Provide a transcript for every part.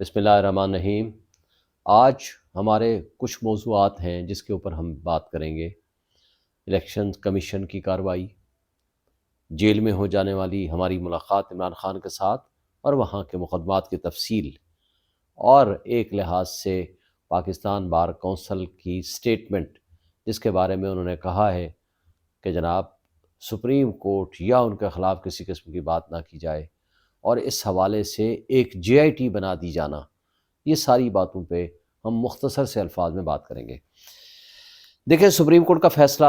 بسم اللہ الرحمن الرحیم۔ آج ہمارے کچھ موضوعات ہیں جس کے اوپر ہم بات کریں گے۔ الیکشن کمیشن کی کارروائی، جیل میں ہو جانے والی ہماری ملاقات عمران خان کے ساتھ اور وہاں کے مقدمات کی تفصیل، اور ایک لحاظ سے پاکستان بار کونسل کی سٹیٹمنٹ جس کے بارے میں انہوں نے کہا ہے کہ جناب سپریم کورٹ یا ان کے خلاف کسی قسم کی بات نہ کی جائے، اور اس حوالے سے ایک جے آئی ٹی بنا دی جانا۔ یہ ساری باتوں پہ ہم مختصر سے الفاظ میں بات کریں گے۔ دیکھیں، سپریم کورٹ کا فیصلہ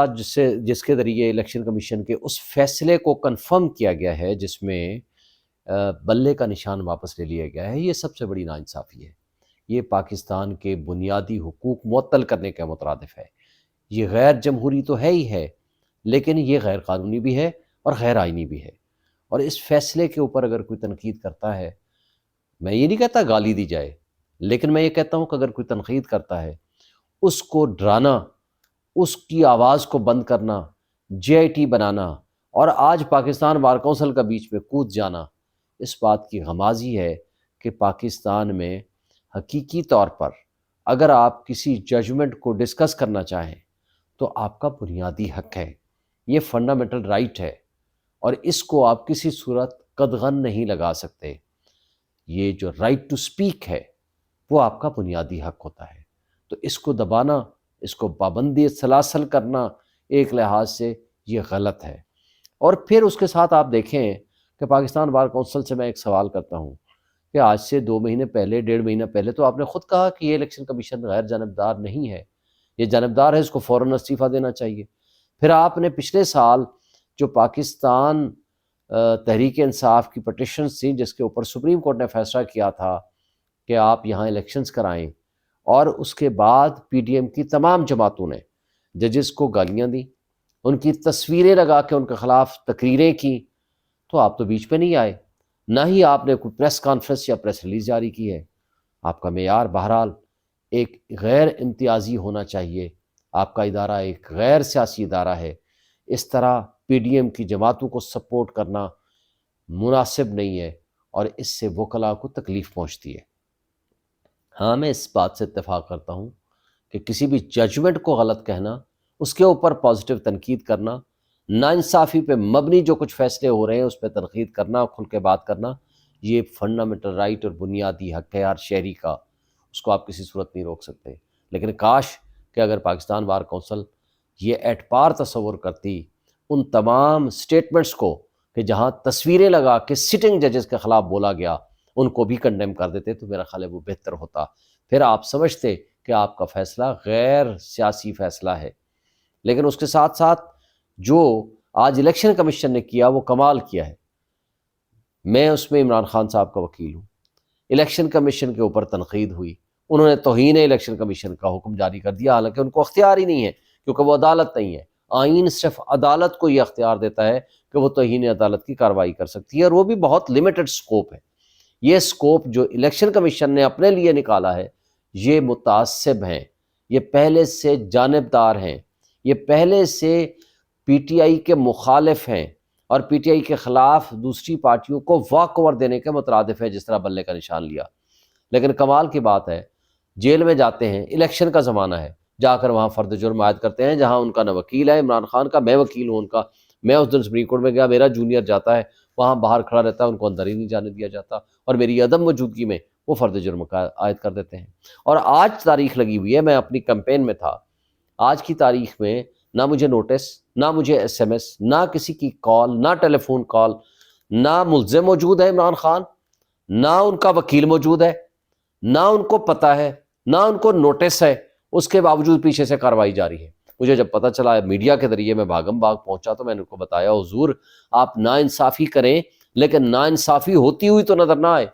جس کے ذریعے الیکشن کمیشن کے اس فیصلے کو کنفرم کیا گیا ہے جس میں بلے کا نشان واپس لے لیا گیا ہے، یہ سب سے بڑی ناانصافی ہے۔ یہ پاکستان کے بنیادی حقوق معطل کرنے کے مترادف ہے۔ یہ غیر جمہوری تو ہے ہی ہے، لیکن یہ غیر قانونی بھی ہے اور غیر آئینی بھی ہے۔ اور اس فیصلے کے اوپر اگر کوئی تنقید کرتا ہے، میں یہ نہیں کہتا گالی دی جائے، لیکن میں یہ کہتا ہوں کہ اگر کوئی تنقید کرتا ہے، اس کو ڈرانا، اس کی آواز کو بند کرنا، جے آئی ٹی بنانا، اور آج پاکستان بار کونسل کا بیچ میں کود جانا، اس بات کی غمازی ہے کہ پاکستان میں حقیقی طور پر اگر آپ کسی ججمنٹ کو ڈسکس کرنا چاہیں تو آپ کا بنیادی حق ہے، یہ فنڈامنٹل رائٹ ہے، اور اس کو آپ کسی صورت قدغن نہیں لگا سکتے۔ یہ جو رائٹ ٹو سپیک ہے وہ آپ کا بنیادی حق ہوتا ہے، تو اس کو دبانا، اس کو پابندی سلاسل کرنا ایک لحاظ سے یہ غلط ہے۔ اور پھر اس کے ساتھ آپ دیکھیں کہ پاکستان بار کونسل سے میں ایک سوال کرتا ہوں کہ آج سے 2 مہینے پہلے، 1.5 مہینہ پہلے تو آپ نے خود کہا کہ یہ الیکشن کمیشن غیر جانبدار نہیں ہے، یہ جانبدار ہے، اس کو فوراً استعفیٰ دینا چاہیے۔ پھر آپ نے پچھلے سال جو پاکستان تحریک انصاف کی پٹیشنز تھیں جس کے اوپر سپریم کورٹ نے فیصلہ کیا تھا کہ آپ یہاں الیکشنز کرائیں، اور اس کے بعد پی ڈی ایم کی تمام جماعتوں نے ججز کو گالیاں دیں، ان کی تصویریں لگا کے ان کے خلاف تقریریں کی، تو آپ تو بیچ پہ نہیں آئے، نہ ہی آپ نے کوئی پریس کانفرنس یا پریس ریلیز جاری کی ہے۔ آپ کا معیار بہرحال ایک غیر امتیازی ہونا چاہیے، آپ کا ادارہ ایک غیر سیاسی ادارہ ہے۔ اس طرح پی ڈی ایم کی جماعتوں کو سپورٹ کرنا مناسب نہیں ہے، اور اس سے وکلاء کو تکلیف پہنچتی ہے۔ ہاں، میں اس بات سے اتفاق کرتا ہوں کہ کسی بھی ججمنٹ کو غلط کہنا، اس کے اوپر پازیٹیو تنقید کرنا، ناانصافی پہ مبنی جو کچھ فیصلے ہو رہے ہیں اس پہ تنقید کرنا، کھل کے بات کرنا، یہ فنڈامنٹل رائٹ اور بنیادی حق ہے ہر شہری کا، اس کو آپ کسی صورت نہیں روک سکتے۔ لیکن کاش کہ اگر پاکستان بار کونسل یہ اعتبار تصور کرتی ان تمام سٹیٹمنٹس کو کہ جہاں تصویریں لگا کے سٹنگ ججز کے خلاف بولا گیا، ان کو بھی کنڈیم کر دیتے تو میرا خیال ہے وہ بہتر ہوتا۔ پھر آپ سمجھتے کہ آپ کا فیصلہ غیر سیاسی فیصلہ ہے۔ لیکن اس کے ساتھ ساتھ جو آج الیکشن کمیشن نے کیا وہ کمال کیا ہے۔ میں اس میں عمران خان صاحب کا وکیل ہوں۔ الیکشن کمیشن کے اوپر تنقید ہوئی، انہوں نے توہین الیکشن کمیشن کا حکم جاری کر دیا، حالانکہ ان کو اختیار ہی نہیں ہے، کیونکہ وہ عدالت نہیں ہے۔ آئین صرف عدالت کو یہ اختیار دیتا ہے کہ وہ توہین عدالت کی کارروائی کر سکتی ہے، اور وہ بھی بہت لیمیٹڈ سکوپ ہے۔ یہ سکوپ جو الیکشن کمیشن نے اپنے لیے نکالا ہے، یہ متعصب ہیں، یہ پہلے سے جانبدار ہیں، یہ پہلے سے پی ٹی آئی کے مخالف ہیں، اور پی ٹی آئی کے خلاف دوسری پارٹیوں کو واک اوور دینے کے مترادف ہے، جس طرح بلے کا نشان لیا۔ لیکن کمال کی بات ہے، جیل میں جاتے ہیں، الیکشن کا زمانہ ہے، جا کر وہاں فرد جرم عائد کرتے ہیں، جہاں ان کا نہ وکیل ہے عمران خان کا، میں وکیل ہوں ان کا۔ میں اس دن سپریم کورٹ میں گیا، میرا جونیئر جاتا ہے، وہاں باہر کھڑا رہتا ہے، ان کو اندر ہی نہیں جانے دیا جاتا، اور میری عدم موجودگی میں وہ فرد جرم کا عائد کر دیتے ہیں۔ اور آج تاریخ لگی ہوئی ہے، میں اپنی کمپین میں تھا، آج کی تاریخ میں نہ مجھے نوٹس، نہ مجھے ایس ایم ایس، نہ کسی کی کال، نہ ٹیلی فون کال، نہ ملزم موجود ہے عمران خان، نہ ان کا وکیل موجود ہے، نہ ان کو پتہ ہے، نہ ان کو نوٹس ہے، اس کے باوجود پیچھے سے کارروائی جاری ہے۔ مجھے جب پتہ چلا میڈیا کے ذریعے، میں بھاگم بھاگ پہنچا تو میں نے ان کو بتایا، حضور آپ ناانصافی کریں لیکن ناانصافی ہوتی ہوئی تو نظر نہ آئے۔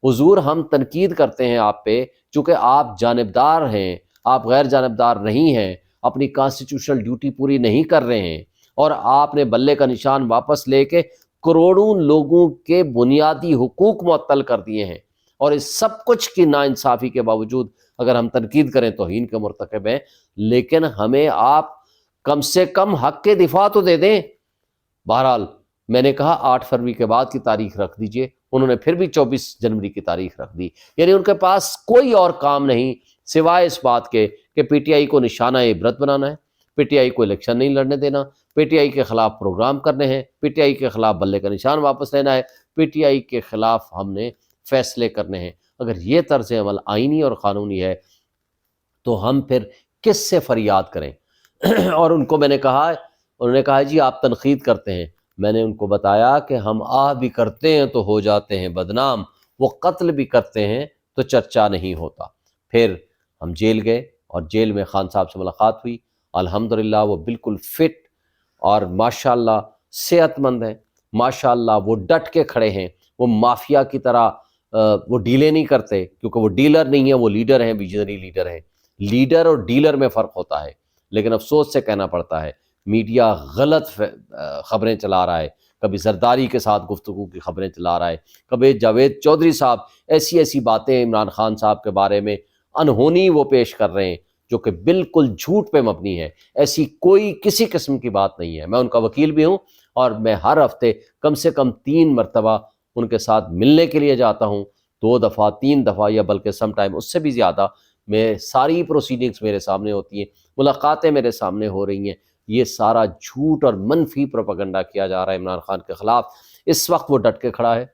حضور ہم تنقید کرتے ہیں آپ پہ چونکہ آپ جانبدار ہیں، آپ غیر جانبدار نہیں ہیں، اپنی کانسٹیٹیوشنل ڈیوٹی پوری نہیں کر رہے ہیں، اور آپ نے بلے کا نشان واپس لے کے کروڑوں لوگوں کے بنیادی حقوق معطل کر دیے ہیں، اور اس سب کچھ کی ناانصافی کے باوجود اگر ہم تنقید کریں توہین کے مرتکب ہیں، لیکن ہمیں آپ کم سے کم حق کے دفاع تو دے دیں۔ بہرحال میں نے کہا 8 فروری کے بعد کی تاریخ رکھ دیجئے، انہوں نے پھر بھی 24 جنوری کی تاریخ رکھ دی، یعنی ان کے پاس کوئی اور کام نہیں سوائے اس بات کے کہ پی ٹی آئی کو نشانہ عبرت بنانا ہے، پی ٹی آئی کو الیکشن نہیں لڑنے دینا، پی ٹی آئی کے خلاف پروگرام کرنے ہیں، پی ٹی آئی کے خلاف بلے کا نشان واپس لینا ہے، پی ٹی آئی کے خلاف ہم نے فیصلے کرنے ہیں۔ اگر یہ طرز عمل آئینی اور قانونی ہے تو ہم پھر کس سے فریاد کریں؟ اور ان کو میں نے کہا، انہوں نے کہا جی آپ تنقید کرتے ہیں، میں نے ان کو بتایا کہ ہم بھی کرتے ہیں تو ہو جاتے ہیں بدنام، وہ قتل بھی کرتے ہیں تو چرچا نہیں ہوتا۔ پھر ہم جیل گئے اور جیل میں خان صاحب سے ملاقات ہوئی، الحمدللہ وہ بالکل فٹ اور ماشاءاللہ صحت مند ہیں، ماشاءاللہ وہ ڈٹ کے کھڑے ہیں، وہ مافیا کی طرح وہ ڈیلیں نہیں کرتے، کیونکہ وہ ڈیلر نہیں ہیں، وہ لیڈر ہیں، ویژنری لیڈر ہیں۔ لیڈر اور ڈیلر میں فرق ہوتا ہے، لیکن افسوس سے کہنا پڑتا ہے میڈیا غلط خبریں چلا رہا ہے، کبھی زرداری کے ساتھ گفتگو کی خبریں چلا رہا ہے، کبھی جاوید چودھری صاحب ایسی باتیں عمران خان صاحب کے بارے میں انہونی وہ پیش کر رہے ہیں جو کہ بالکل جھوٹ پہ مبنی ہے، ایسی کوئی کسی قسم کی بات نہیں ہے۔ میں ان کا وکیل بھی ہوں اور میں ہر ہفتے کم سے کم 3 مرتبہ ان کے ساتھ ملنے کے لیے جاتا ہوں، 2 دفعہ 3 دفعہ یا بلکہ سم ٹائم اس سے بھی زیادہ۔ میں ساری پروسیڈنگز میرے سامنے ہوتی ہیں، ملاقاتیں میرے سامنے ہو رہی ہیں۔ یہ سارا جھوٹ اور منفی پروپیگنڈا کیا جا رہا ہے عمران خان کے خلاف۔ اس وقت وہ ڈٹ کے کھڑا ہے،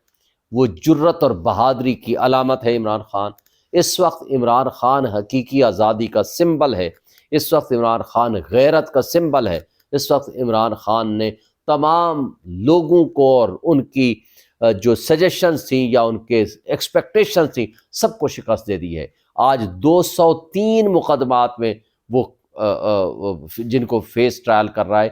وہ جرت اور بہادری کی علامت ہے عمران خان۔ اس وقت عمران خان حقیقی آزادی کا سمبل ہے، اس وقت عمران خان غیرت کا سمبل ہے، اس وقت عمران خان نے تمام لوگوں کو اور ان کی جو سجیشنز تھیں یا ان کے ایکسپیکٹیشنز تھیں سب کو شکست دے دی ہے۔ آج 203 مقدمات میں وہ جن کو فیس ٹرائل کر رہا ہے،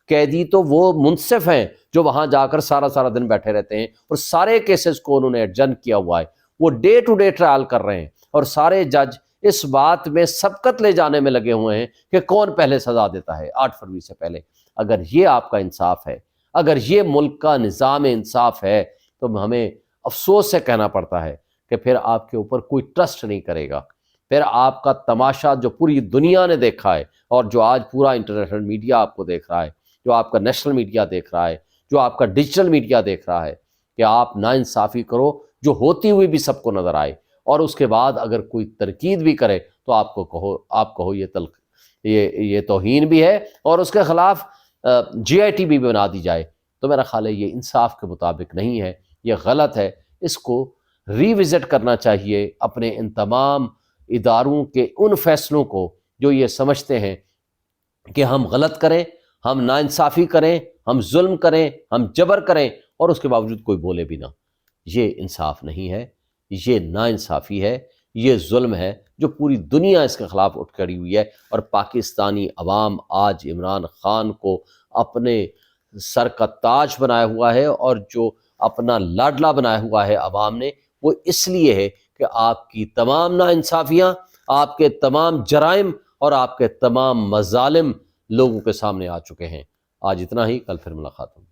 قیدی تو وہ منصف ہیں جو وہاں جا کر سارا دن بیٹھے رہتے ہیں اور سارے کیسز کو انہوں نے ایڈجن کیا ہوا ہے، وہ ڈے ٹو ڈے ٹرائل کر رہے ہیں، اور سارے جج اس بات میں سبقت لے جانے میں لگے ہوئے ہیں کہ کون پہلے سزا دیتا ہے 8 فروری سے پہلے۔ اگر یہ آپ کا انصاف ہے، اگر یہ ملک کا نظام انصاف ہے، تو ہمیں افسوس سے کہنا پڑتا ہے کہ پھر آپ کے اوپر کوئی ٹرسٹ نہیں کرے گا۔ پھر آپ کا تماشا جو پوری دنیا نے دیکھا ہے اور جو آج پورا انٹرنیشنل میڈیا آپ کو دیکھ رہا ہے، جو آپ کا نیشنل میڈیا دیکھ رہا ہے، جو آپ کا ڈیجیٹل میڈیا دیکھ رہا ہے، کہ آپ ناانصافی کرو جو ہوتی ہوئی بھی سب کو نظر آئے، اور اس کے بعد اگر کوئی تنقید بھی کرے تو آپ کہو یہ توہین بھی ہے، اور اس کے خلاف جی آئی ٹی بھی بنا دی جائے، تو میرا خیال ہے یہ انصاف کے مطابق نہیں ہے، یہ غلط ہے۔ اس کو ری وزٹ کرنا چاہیے، اپنے ان تمام اداروں کے ان فیصلوں کو جو یہ سمجھتے ہیں کہ ہم غلط کریں، ہم ناانصافی کریں، ہم ظلم کریں، ہم جبر کریں، اور اس کے باوجود کوئی بولے بھی نہ۔ یہ انصاف نہیں ہے، یہ ناانصافی ہے، یہ ظلم ہے جو پوری دنیا اس کے خلاف اٹھ کھڑی ہوئی ہے، اور پاکستانی عوام آج عمران خان کو اپنے سر کا تاج بنایا ہوا ہے، اور جو اپنا لاڈلا بنایا ہوا ہے عوام نے، وہ اس لیے ہے کہ آپ کی تمام ناانصافیاں، آپ کے تمام جرائم اور آپ کے تمام مظالم لوگوں کے سامنے آ چکے ہیں۔ آج اتنا ہی، کل پھر ملاقات ہوگی۔